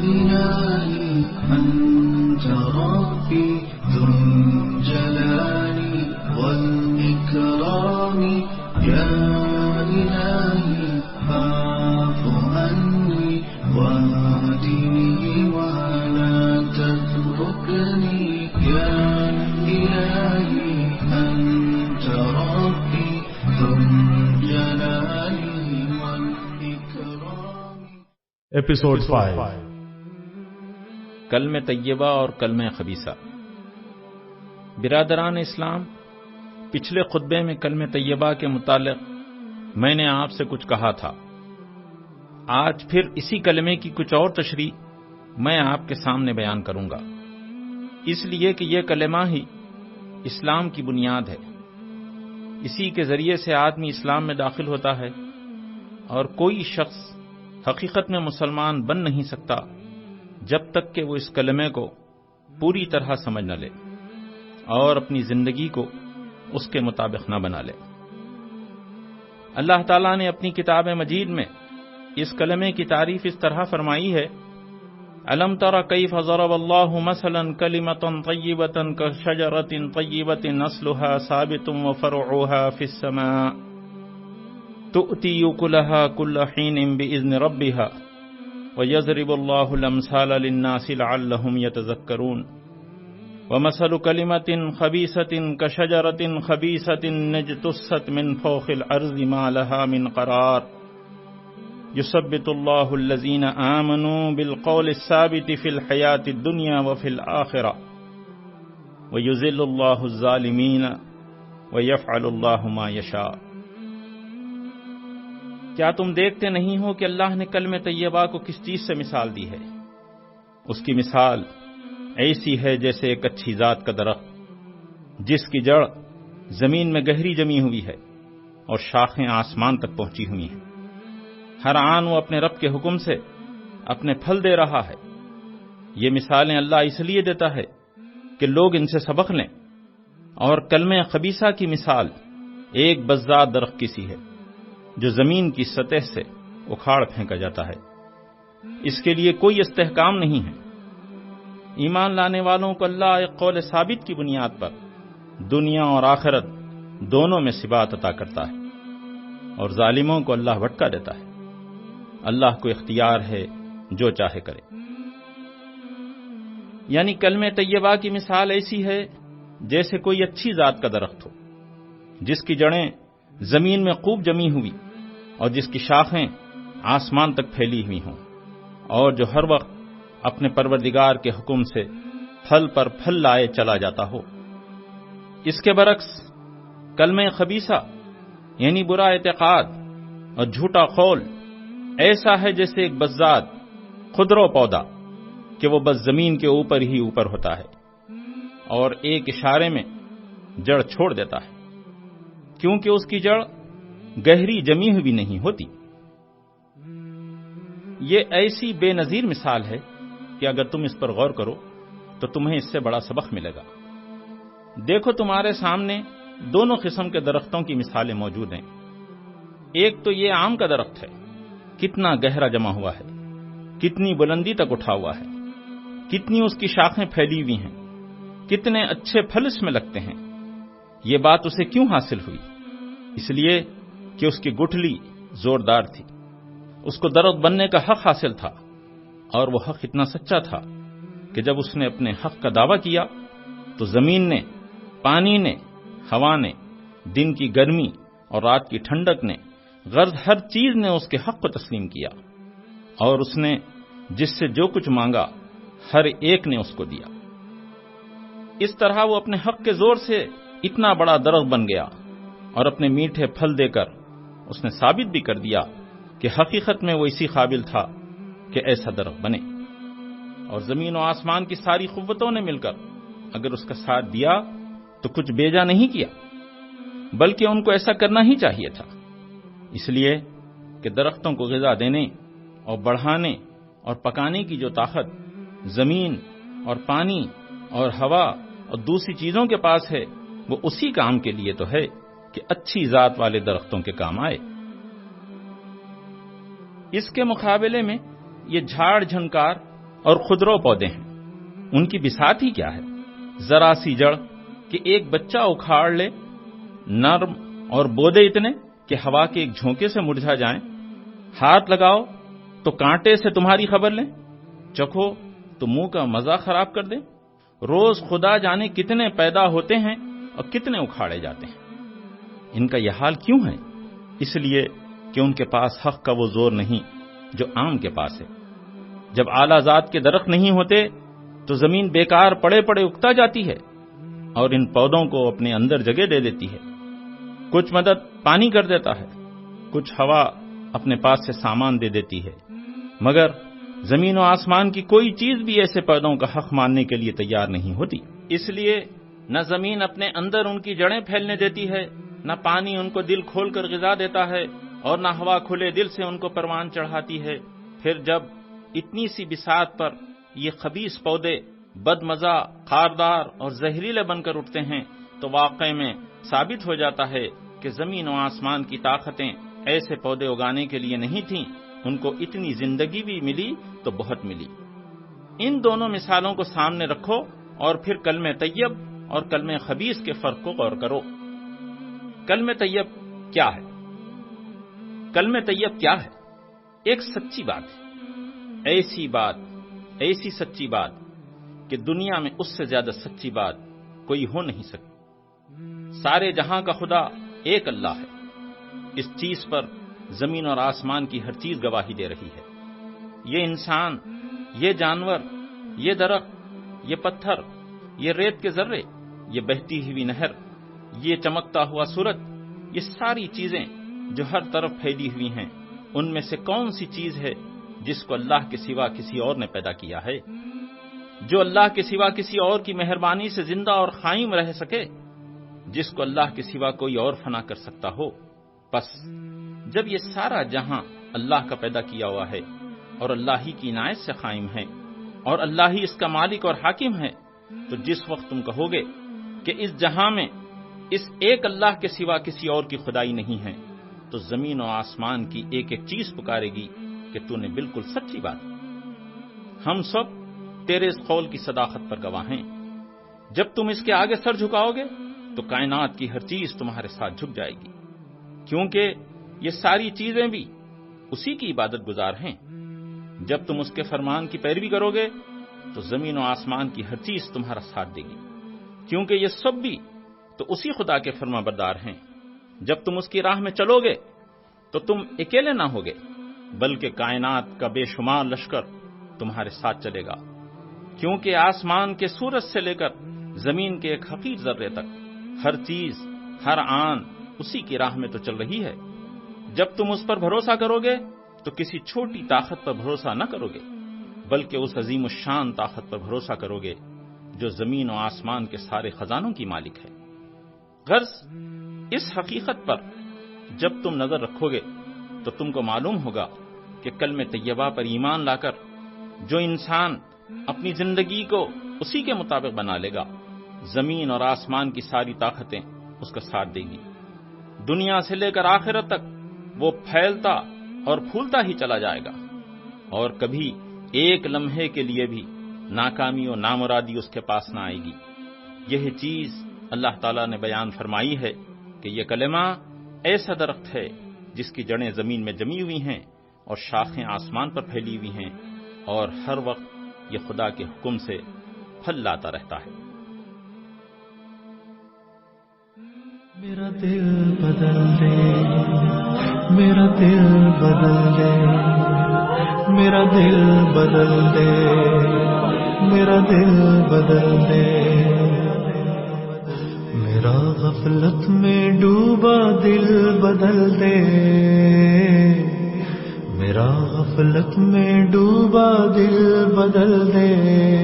إلهي أنت ربي ذو الجلال والإكرام يا إلهي فاعف عني واهدني ولا تتركني يا إلهي أنت ربي ذو الجلال والإكرام. Episode 5. کلمہ طیبہ اور کلمہ خبیثہ. برادران اسلام، پچھلے خطبے میں کلمہ طیبہ کے متعلق میں نے آپ سے کچھ کہا تھا. آج پھر اسی کلمے کی کچھ اور تشریح میں آپ کے سامنے بیان کروں گا، اس لیے کہ یہ کلمہ ہی اسلام کی بنیاد ہے. اسی کے ذریعے سے آدمی اسلام میں داخل ہوتا ہے، اور کوئی شخص حقیقت میں مسلمان بن نہیں سکتا جب تک کہ وہ اس کلمے کو پوری طرح سمجھ نہ لے اور اپنی زندگی کو اس کے مطابق نہ بنا لے. اللہ تعالیٰ نے اپنی کتاب مجید میں اس کلمے کی تعریف اس طرح فرمائی ہے: الم تر کیف ضرب اللہ مثلا کلمۃ طیبۃ کشجرۃ طیبۃ اصلها ثابت وفرعها فی السماء تؤتی اکلها کل حین باذن ربها وَيَضْرِبُ اللَّهُ الْأَمْثَالَ لِلنَّاسِ لَعَلَّهُمْ يَتَذَكَّرُونَ وَمَثَلُ كَلِمَةٍ خَبِيثَةٍ كَشَجَرَةٍ خَبِيثَةٍ اجْتُثَّتْ مِنْ فَوْقِ الْأَرْضِ مَا لَهَا مِنْ قَرَارٍ يُثَبِّتُ اللَّهُ الَّذِينَ آمَنُوا بِالْقَوْلِ الثَّابِتِ فِي الْحَيَاةِ الدُّنْيَا وَفِي الْآخِرَةِ وَيُذِلُّ اللَّهُ الظَّالِمِينَ وَيَفْعَلُ اللَّهُ مَا يَشَاءُ. کیا تم دیکھتے نہیں ہو کہ اللہ نے کلمہ طیبہ کو کس چیز سے مثال دی ہے؟ اس کی مثال ایسی ہے جیسے ایک اچھی ذات کا درخت جس کی جڑ زمین میں گہری جمی ہوئی ہے اور شاخیں آسمان تک پہنچی ہوئی ہیں. ہر آن وہ اپنے رب کے حکم سے اپنے پھل دے رہا ہے. یہ مثالیں اللہ اس لیے دیتا ہے کہ لوگ ان سے سبق لیں. اور کلمہ خبیثہ کی مثال ایک بزاد درخت کی سی ہے جو زمین کی سطح سے اکھاڑ پھینکا جاتا ہے. اس کے لیے کوئی استحکام نہیں ہے. ایمان لانے والوں کو اللہ ایک قول ثابت کی بنیاد پر دنیا اور آخرت دونوں میں ثبات عطا کرتا ہے، اور ظالموں کو اللہ بھٹکا دیتا ہے. اللہ کو اختیار ہے جو چاہے کرے. یعنی کلمہ طیبہ کی مثال ایسی ہے جیسے کوئی اچھی ذات کا درخت ہو جس کی جڑیں زمین میں خوب جمی ہوئی اور جس کی شاخیں آسمان تک پھیلی ہوئی ہوں، اور جو ہر وقت اپنے پروردگار کے حکم سے پھل پر پھل لائے چلا جاتا ہو. اس کے برعکس کلمہ خبیثہ یعنی برا اعتقاد اور جھوٹا قول ایسا ہے جیسے ایک بزاد خضرو پودا کہ وہ بس زمین کے اوپر ہی اوپر ہوتا ہے اور ایک اشارے میں جڑ چھوڑ دیتا ہے، کیونکہ اس کی جڑ گہری جمی ہوئی نہیں ہوتی. یہ ایسی بے نظیر مثال ہے کہ اگر تم اس پر غور کرو تو تمہیں اس سے بڑا سبق ملے گا. دیکھو تمہارے سامنے دونوں قسم کے درختوں کی مثالیں موجود ہیں. ایک تو یہ آم کا درخت ہے، کتنا گہرا جما ہوا ہے، کتنی بلندی تک اٹھا ہوا ہے، کتنی اس کی شاخیں پھیلی ہوئی ہیں، کتنے اچھے پھل اس میں لگتے ہیں. یہ بات اسے کیوں حاصل ہوئی؟ اس لیے کہ اس کی گٹھلی زوردار تھی. اس کو درخت بننے کا حق حاصل تھا، اور وہ حق اتنا سچا تھا کہ جب اس نے اپنے حق کا دعویٰ کیا تو زمین نے، پانی نے، ہوا نے، دن کی گرمی اور رات کی ٹھنڈک نے، غرض ہر چیز نے اس کے حق کو تسلیم کیا، اور اس نے جس سے جو کچھ مانگا ہر ایک نے اس کو دیا. اس طرح وہ اپنے حق کے زور سے اتنا بڑا درخت بن گیا، اور اپنے میٹھے پھل دے کر اس نے ثابت بھی کر دیا کہ حقیقت میں وہ اسی قابل تھا کہ ایسا درخت بنے. اور زمین و آسمان کی ساری قوتوں نے مل کر اگر اس کا ساتھ دیا تو کچھ بیجا نہیں کیا، بلکہ ان کو ایسا کرنا ہی چاہیے تھا. اس لیے کہ درختوں کو غذا دینے اور بڑھانے اور پکانے کی جو طاقت زمین اور پانی اور ہوا اور دوسری چیزوں کے پاس ہے وہ اسی کام کے لیے تو ہے کہ اچھی ذات والے درختوں کے کام آئے. اس کے مقابلے میں یہ جھاڑ جھنکار اور خودرو پودے ہیں، ان کی بساط ہی کیا ہے، ذرا سی جڑ کہ ایک بچہ اکھاڑ لے، نرم اور بودے اتنے کہ ہوا کے ایک جھونکے سے مرجھا جائیں، ہاتھ لگاؤ تو کانٹے سے تمہاری خبر لیں، چکھو تو منہ کا مزہ خراب کر دیں۔ روز خدا جانے کتنے پیدا ہوتے ہیں اور کتنے اکھاڑے جاتے ہیں۔ ان کا یہ حال کیوں ہے؟ اس لیے کہ ان کے پاس حق کا وہ زور نہیں جو عام کے پاس ہے۔ جب اعلیٰ ذات کے درخت نہیں ہوتے تو زمین بیکار پڑے پڑے اگتا جاتی ہے اور ان پودوں کو اپنے اندر جگہ دے دیتی ہے۔ کچھ مدد پانی کر دیتا ہے، کچھ ہوا اپنے پاس سے سامان دے دیتی ہے، مگر زمین و آسمان کی کوئی چیز بھی ایسے پودوں کا حق ماننے کے لیے تیار نہیں ہوتی۔ اس لیے نہ زمین اپنے اندر ان کی جڑیں پھیلنے دیتی ہے، نہ پانی ان کو دل کھول کر غذا دیتا ہے، اور نہ ہوا کھلے دل سے ان کو پروان چڑھاتی ہے۔ پھر جب اتنی سی بساط پر یہ خبیث پودے بد مزہ، خاردار اور زہریلے بن کر اٹھتے ہیں تو واقع میں ثابت ہو جاتا ہے کہ زمین و آسمان کی طاقتیں ایسے پودے اگانے کے لیے نہیں تھیں، ان کو اتنی زندگی بھی ملی تو بہت ملی۔ ان دونوں مثالوں کو سامنے رکھو اور پھر کلمہ طیب اور کلمہ خبیث کے فرق کو غور کرو۔ کلمہ طیب کیا ہے؟ کلمہ طیب کیا ہے؟ ایک سچی بات ہے، ایسی سچی بات کہ دنیا میں اس سے زیادہ سچی بات کوئی ہو نہیں سکتی۔ سارے جہاں کا خدا ایک اللہ ہے، اس چیز پر زمین اور آسمان کی ہر چیز گواہی دے رہی ہے۔ یہ انسان، یہ جانور، یہ درخت، یہ پتھر، یہ ریت کے ذرے، یہ بہتی ہوئی نہر، یہ چمکتا ہوا سورج، یہ ساری چیزیں جو ہر طرف پھیلی ہوئی ہیں، ان میں سے کون سی چیز ہے جس کو اللہ کے سوا کسی اور نے پیدا کیا ہے؟ جو اللہ کے سوا کسی اور کی مہربانی سے زندہ اور قائم رہ سکے، جس کو اللہ کے سوا کوئی اور فنا کر سکتا ہو۔ بس جب یہ سارا جہاں اللہ کا پیدا کیا ہوا ہے اور اللہ ہی کی عنایت سے قائم ہے اور اللہ ہی اس کا مالک اور حاکم ہے، تو جس وقت تم کہو گے کہ اس جہاں میں اس ایک اللہ کے سوا کسی اور کی خدائی نہیں ہے، تو زمین و آسمان کی ایک ایک چیز پکارے گی کہ تو نے بالکل سچی بات۔ ہم سب تیرے اس قول کی صداقت پر گواہ ہیں۔ جب تم اس کے آگے سر جھکاؤ گے تو کائنات کی ہر چیز تمہارے ساتھ جھک جائے گی، کیونکہ یہ ساری چیزیں بھی اسی کی عبادت گزار ہیں۔ جب تم اس کے فرمان کی پیروی کرو گے تو زمین و آسمان کی ہر چیز تمہارا ساتھ دے گی، کیونکہ یہ سب بھی تو اسی خدا کے فرما بردار ہیں۔ جب تم اس کی راہ میں چلو گے تو تم اکیلے نہ ہوگے، بلکہ کائنات کا بے شمار لشکر تمہارے ساتھ چلے گا، کیونکہ آسمان کے سورج سے لے کر زمین کے ایک حقیر ذرے تک ہر چیز، ہر آن اسی کی راہ میں تو چل رہی ہے۔ جب تم اس پر بھروسہ کرو گے تو کسی چھوٹی طاقت پر بھروسہ نہ کرو گے، بلکہ اس عظیم الشان طاقت پر بھروسہ کرو گے جو زمین و آسمان کے سارے خزانوں کی مالک ہے۔ غرض اس حقیقت پر جب تم نظر رکھو گے تو تم کو معلوم ہوگا کہ کلمہ طیبہ پر ایمان لا کر جو انسان اپنی زندگی کو اسی کے مطابق بنا لے گا، زمین اور آسمان کی ساری طاقتیں اس کا ساتھ دے گی۔ دنیا سے لے کر آخرت تک وہ پھیلتا اور پھولتا ہی چلا جائے گا، اور کبھی ایک لمحے کے لیے بھی ناکامی و نامرادی اس کے پاس نہ آئے گی۔ یہ چیز اللہ تعالیٰ نے بیان فرمائی ہے کہ یہ کلمہ ایسا درخت ہے جس کی جڑیں زمین میں جمی ہوئی ہیں اور شاخیں آسمان پر پھیلی ہوئی ہیں، اور ہر وقت یہ خدا کے حکم سے پھل لاتا رہتا ہے۔ میرا دل بدل دے، میرا دل بدل دے، میرا دل بدل دے، میرا دل بدل دے، میرا غفلت میں ڈوبا دل بدل دے، میرا غفلت میں ڈوبا دل بدل دے۔